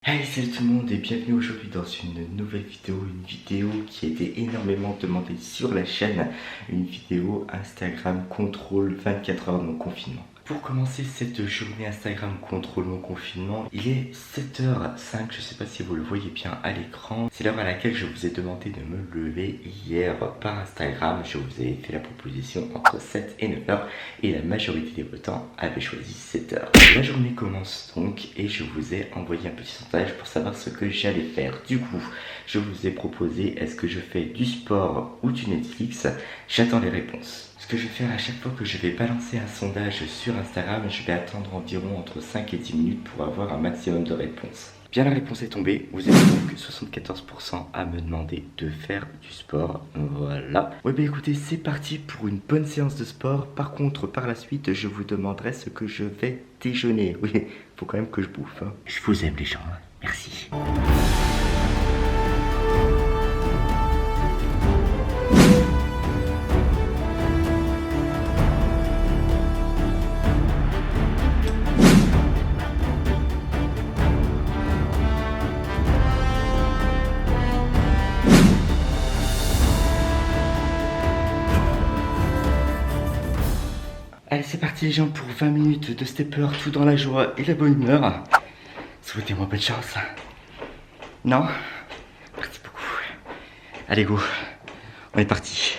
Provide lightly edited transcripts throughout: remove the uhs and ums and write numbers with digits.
Hey, salut tout le monde et bienvenue aujourd'hui dans une nouvelle vidéo qui a été énormément demandée sur la chaîne, une vidéo Instagram contrôle 24 heures de mon confinement. Pour commencer cette journée Instagram contrôle mon confinement, il est 7h05, je sais pas si vous le voyez bien à l'écran. C'est l'heure à laquelle je vous ai demandé de me lever hier par Instagram. Je vous ai fait la proposition entre 7 et 9h et la majorité des votants avaient choisi 7h. La journée commence donc et je vous ai envoyé un petit sondage pour savoir ce que j'allais faire. Du coup, je vous ai proposé est-ce que je fais du sport ou du Netflix? J'attends les réponses. Ce que je vais faire à chaque fois que je vais balancer un sondage sur Instagram, je vais attendre environ entre 5 et 10 minutes pour avoir un maximum de réponses. Bien, la réponse est tombée, vous êtes donc 74% à me demander de faire du sport, voilà. Ouais bah écoutez, c'est parti pour une bonne séance de sport. Par contre, par la suite, je vous demanderai ce que je vais déjeuner. Oui, faut quand même que je bouffe, hein. Je vous aime les gens, hein. Merci. Allez, c'est parti les gens pour 20 minutes de stepper tout dans la joie et la bonne humeur. Souhaitez-moi bonne chance. Non? Merci beaucoup. Allez go, on est parti.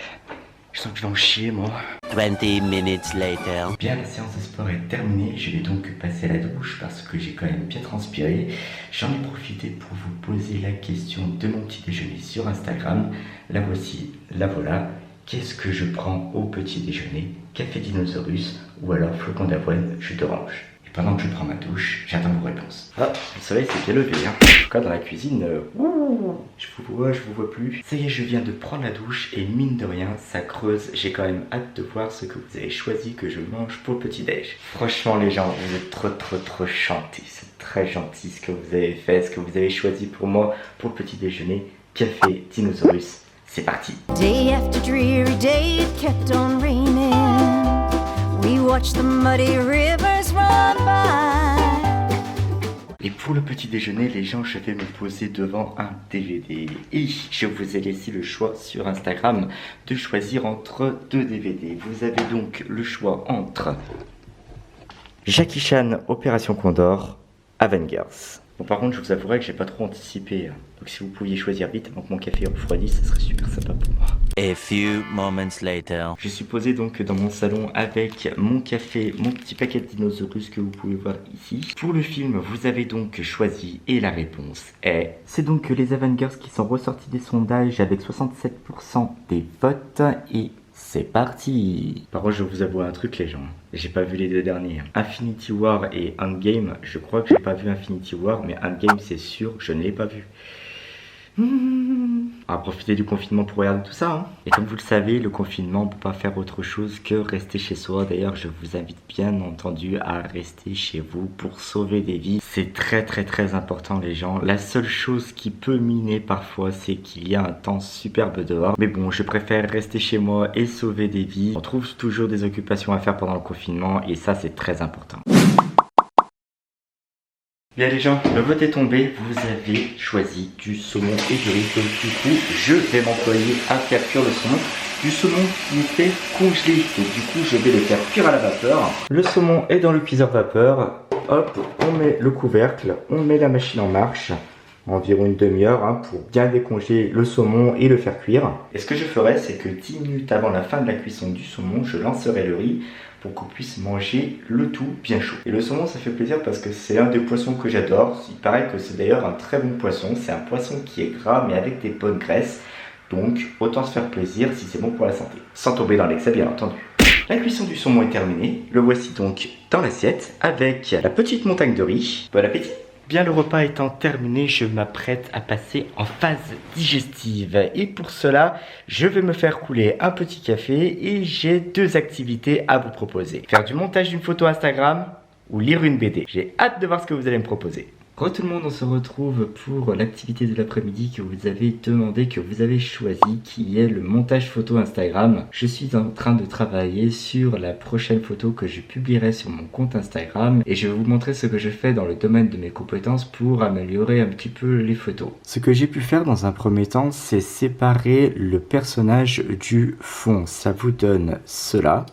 Je sens que je vais en chier moi. 20 minutes later. Bien, la séance de sport est terminée. Je vais donc passer à la douche parce que j'ai quand même bien transpiré. J'en ai profité pour vous poser la question de mon petit déjeuner sur Instagram. La voici, la voilà. Qu'est-ce que je prends au petit déjeuner? Café dinosaurus ou alors flocon d'avoine, jus d'orange. Et pendant que je prends ma douche, j'attends vos réponses. Ah, le soleil s'est bien levé, hein. En tout cas dans la cuisine, je vous vois plus. Ça y est, je viens de prendre la douche et mine de rien, ça creuse. J'ai quand même hâte de voir ce que vous avez choisi que je mange pour le petit déj. Franchement les gens, vous êtes trop gentils. C'est très gentil ce que vous avez fait, ce que vous avez choisi pour moi pour le petit déjeuner. Café dinosaurus. C'est parti. Day after dreary day, it kept on raining. We watched the muddy rivers run by. Et pour le petit déjeuner, les gens, je vais me poser devant un DVD. Et je vous ai laissé le choix sur Instagram de choisir entre deux DVD. Vous avez donc le choix entre Jackie Chan, Opération Condor, Avengers. Bon, par contre, je vous avouerai que j'ai pas trop anticipé. Donc si vous pouviez choisir vite avant que mon café refroidisse, ça serait super sympa pour moi. A few moments later. Je suis posé donc dans mon salon avec mon café, mon petit paquet de dinosaures que vous pouvez voir ici. Pour le film, vous avez donc choisi et la réponse est... C'est donc les Avengers qui sont ressortis des sondages avec 67% des votes et... C'est parti. Par contre, je vous avoue un truc les gens, j'ai pas vu les deux derniers. Infinity War et Endgame, je crois que j'ai pas vu Infinity War, mais Endgame c'est sûr, je ne l'ai pas vu. On va profiter du confinement pour regarder tout ça, hein. Et comme vous le savez, le confinement, on peut pas faire autre chose que rester chez soi. D'ailleurs, je vous invite bien entendu à rester chez vous pour sauver des vies. C'est très important les gens. La seule chose qui peut miner parfois, c'est qu'il y a un temps superbe dehors. Mais bon, je préfère rester chez moi et sauver des vies. On trouve toujours des occupations à faire pendant le confinement et ça, c'est très important. Bien les gens, le vote est tombé, vous avez choisi du saumon et du riz, donc du coup je vais m'employer à faire cuire le saumon. Du saumon qui était congelé, donc du coup je vais le faire cuire à la vapeur. Le saumon est dans le cuiseur vapeur, hop, on met le couvercle, on met la machine en marche, environ une demi-heure hein, pour bien décongeler le saumon et le faire cuire. Et ce que je ferai, c'est que 10 minutes avant la fin de la cuisson du saumon, je lancerai le riz pour qu'on puisse manger le tout bien chaud. Et le saumon, ça fait plaisir parce que c'est un des poissons que j'adore. Il paraît que c'est d'ailleurs un très bon poisson. C'est un poisson qui est gras mais avec des bonnes graisses. Donc autant se faire plaisir si c'est bon pour la santé. Sans tomber dans l'excès bien entendu. La cuisson du saumon est terminée. Le voici donc dans l'assiette avec la petite montagne de riz. Bon appétit! Bien, le repas étant terminé, je m'apprête à passer en phase digestive. Et pour cela, je vais me faire couler un petit café et j'ai deux activités à vous proposer. Faire du montage d'une photo Instagram ou lire une BD. J'ai hâte de voir ce que vous allez me proposer. Re tout le monde, on se retrouve pour l'activité de l'après-midi que vous avez demandé, que vous avez choisi, qui est le montage photo Instagram. Je suis en train de travailler sur la prochaine photo que je publierai sur mon compte Instagram et je vais vous montrer ce que je fais dans le domaine de mes compétences pour améliorer un petit peu les photos. Ce que j'ai pu faire dans un premier temps, c'est séparer le personnage du fond. Ça vous donne cela.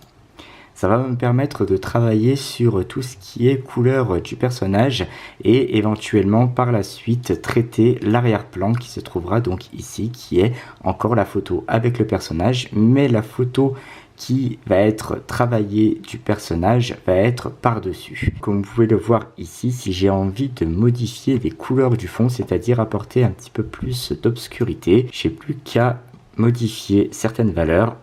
Ça va me permettre de travailler sur tout ce qui est couleur du personnage et éventuellement par la suite traiter l'arrière-plan qui se trouvera donc ici, qui est encore la photo avec le personnage, mais la photo qui va être travaillée du personnage va être par-dessus. Comme vous pouvez le voir ici, si j'ai envie de modifier les couleurs du fond, c'est-à-dire apporter un petit peu plus d'obscurité, j'ai plus qu'à modifier certaines valeurs.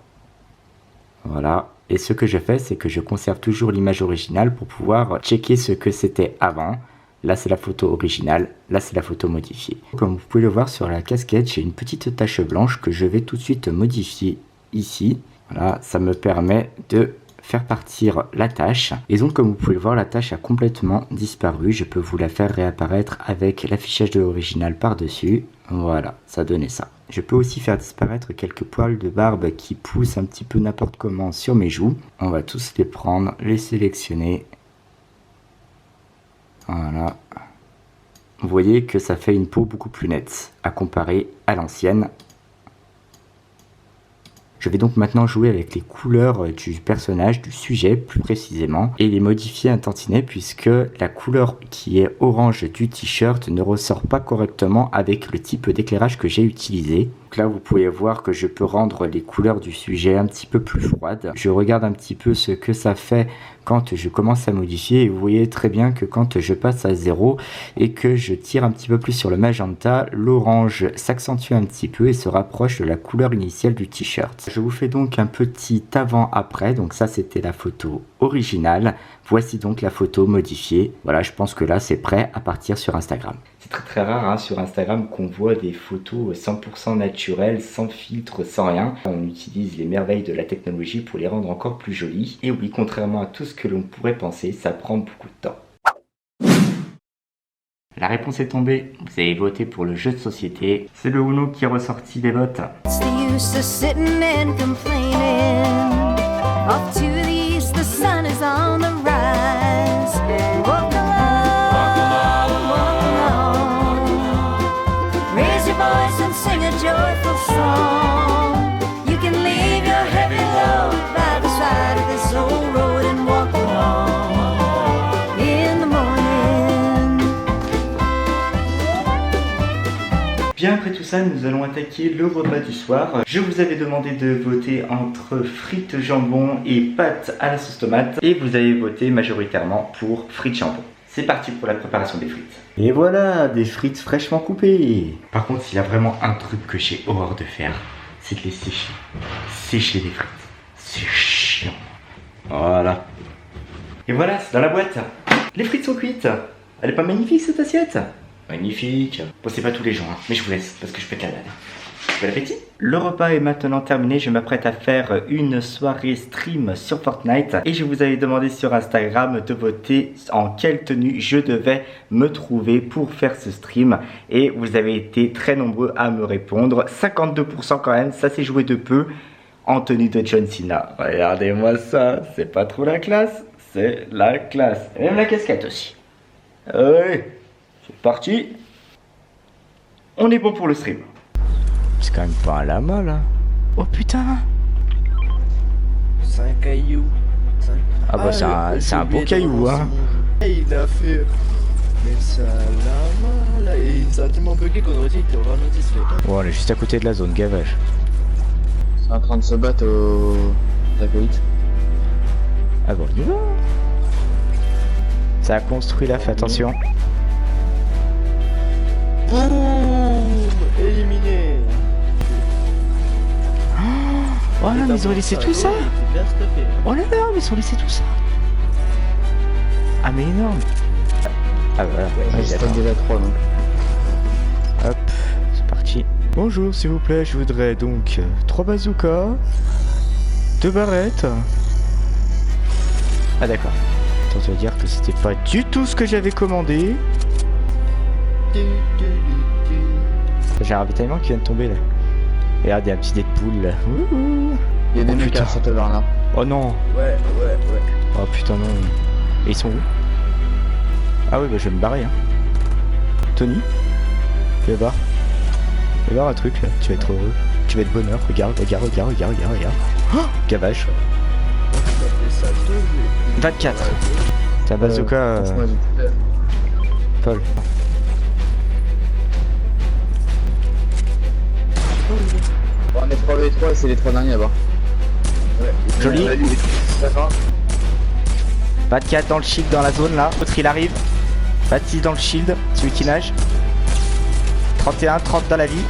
Voilà. Et ce que je fais, c'est que je conserve toujours l'image originale pour pouvoir checker ce que c'était avant. Là, c'est la photo originale. Là, c'est la photo modifiée. Comme vous pouvez le voir sur la casquette, j'ai une petite tache blanche que je vais tout de suite modifier ici. Voilà, ça me permet de faire partir la tache. Et donc, comme vous pouvez le voir, la tache a complètement disparu. Je peux vous la faire réapparaître avec l'affichage de l'original par-dessus. Voilà, ça donnait ça. Je peux aussi faire disparaître quelques poils de barbe qui poussent un petit peu n'importe comment sur mes joues. On va tous les prendre, les sélectionner. Voilà. Vous voyez que ça fait une peau beaucoup plus nette à comparer à l'ancienne. Je vais donc maintenant jouer avec les couleurs du personnage, du sujet plus précisément, et les modifier un tantinet puisque la couleur qui est orange du t-shirt ne ressort pas correctement avec le type d'éclairage que j'ai utilisé. Donc là, vous pouvez voir que je peux rendre les couleurs du sujet un petit peu plus froides. Je regarde un petit peu ce que ça fait quand je commence à modifier et vous voyez très bien que quand je passe à 0 et que je tire un petit peu plus sur le magenta, l'orange s'accentue un petit peu et se rapproche de la couleur initiale du t-shirt. Je vous fais donc un petit avant-après, donc ça c'était la photo originale, voici donc la photo modifiée. Voilà, je pense que là c'est prêt à partir sur Instagram. C'est très rare hein, sur Instagram qu'on voit des photos 100% naturelles, sans filtre, sans rien. On utilise les merveilles de la technologie pour les rendre encore plus jolies. Et oui, contrairement à tout ce que l'on pourrait penser, ça prend beaucoup de temps. La réponse est tombée, vous avez voté pour le jeu de société. C'est le Uno qui est ressorti des votes. What's the use of sitting and complaining? Off to the east, the sun is on the rise. Walk along, walk along. Raise your voice and sing a joyful song. You can leave your heavy load by the side of this old road and walk along in the morning. Bien après tout ça, nous allons attaquer le repas du soir. Je vous avais demandé de voter entre frites jambon et pâtes à la sauce tomate. Et vous avez voté majoritairement pour frites jambon. C'est parti pour la préparation des frites. Et voilà, des frites fraîchement coupées. Par contre, il y a vraiment un truc que j'ai horreur de faire, c'est de les sécher. Sécher les frites. C'est chiant. Voilà. Et voilà, c'est dans la boîte. Les frites sont cuites. Elle est pas magnifique cette assiette? Magnifique. Bon, c'est pas tous les jours, hein, mais je vous laisse parce que je pète la dalle. Bon appétit. Le repas est maintenant terminé, je m'apprête à faire une soirée stream sur Fortnite et je vous avais demandé sur Instagram de voter en quelle tenue je devais me trouver pour faire ce stream et vous avez été très nombreux à me répondre, 52% quand même, ça s'est joué de peu, en tenue de John Cena. Regardez-moi ça, c'est pas trop la classe, c'est la classe. Et même la casquette aussi. Allez, c'est parti. On est bon pour le stream. C'est quand même pas un lama là. Oh putain. C'est un caillou. Ah bah c'est un beau caillou hein. Il a fait. Mais c'est un lama là. Et ça a tellement bugué qu'on aurait dit qu'il était vraiment discret. Bon, on est juste à côté de la zone gavage. C'est en train de se battre au satellite. Ah bon, on y va. Ça a construit là, fais attention. Boum. Éliminé. Oh là, mais ils ont laissé tout ça. Oh là là, mais ils ont laissé tout ça. Ah mais énorme. Ah voilà, J'ai pas déjà 3 donc. Hop, c'est parti. Bonjour s'il vous plaît, je voudrais donc 3 bazookas, 2 barrettes. Ah d'accord. Attends, ça veut dire que c'était pas du tout ce que j'avais commandé. J'ai un ravitaillement qui vient de tomber là. Regarde, il y a un petit Deadpool là. Ouh. Il y a des Oh, mecs putain. à Saint-Bernard. Oh non. Ouais. Oh putain non. Et ils sont où? Ah oui bah je vais me barrer hein. Tony, viens voir. Viens voir un truc là, tu vas être heureux. Tu vas être bonheur, regarde. Oh, gavage. 24. Ta bazooka Paul. Bon, on est 3v3 et c'est les 3 derniers là-bas. Ouais. Joli. D'accord. 24 dans le shield dans la zone là, l'autre il arrive. 26 dans le shield, celui qui nage. 31, 30 dans la vie.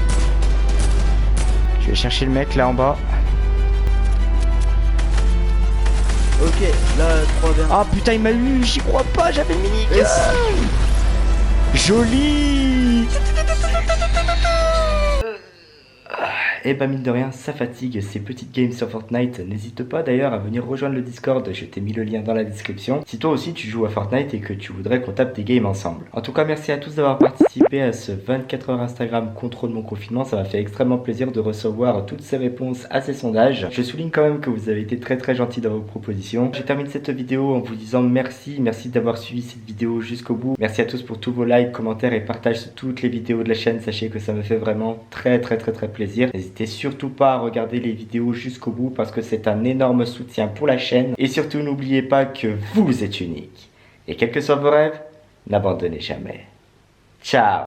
Je vais chercher le mec là en bas. Ok, là 3 derniers. Ah putain il m'a eu, j'y crois pas, j'avais le mini. Joli. Et bah mine de rien, ça fatigue ces petites games sur Fortnite. N'hésite pas d'ailleurs à venir rejoindre le Discord, je t'ai mis le lien dans la description. Si toi aussi tu joues à Fortnite et que tu voudrais qu'on tape des games ensemble. En tout cas, merci à tous d'avoir participé à ce 24 heures Instagram contrôle mon confinement. Ça m'a fait extrêmement plaisir de recevoir toutes ces réponses à ces sondages. Je souligne quand même que vous avez été très gentils dans vos propositions. Je termine cette vidéo en vous disant merci d'avoir suivi cette vidéo jusqu'au bout. Merci à tous pour tous vos likes, commentaires et partages sur toutes les vidéos de la chaîne. Sachez que ça me fait vraiment très plaisir. N'hésitez surtout pas à regarder les vidéos jusqu'au bout parce que c'est un énorme soutien pour la chaîne. Et surtout n'oubliez pas que vous êtes unique. Et quels que soient vos rêves, n'abandonnez jamais. Ciao!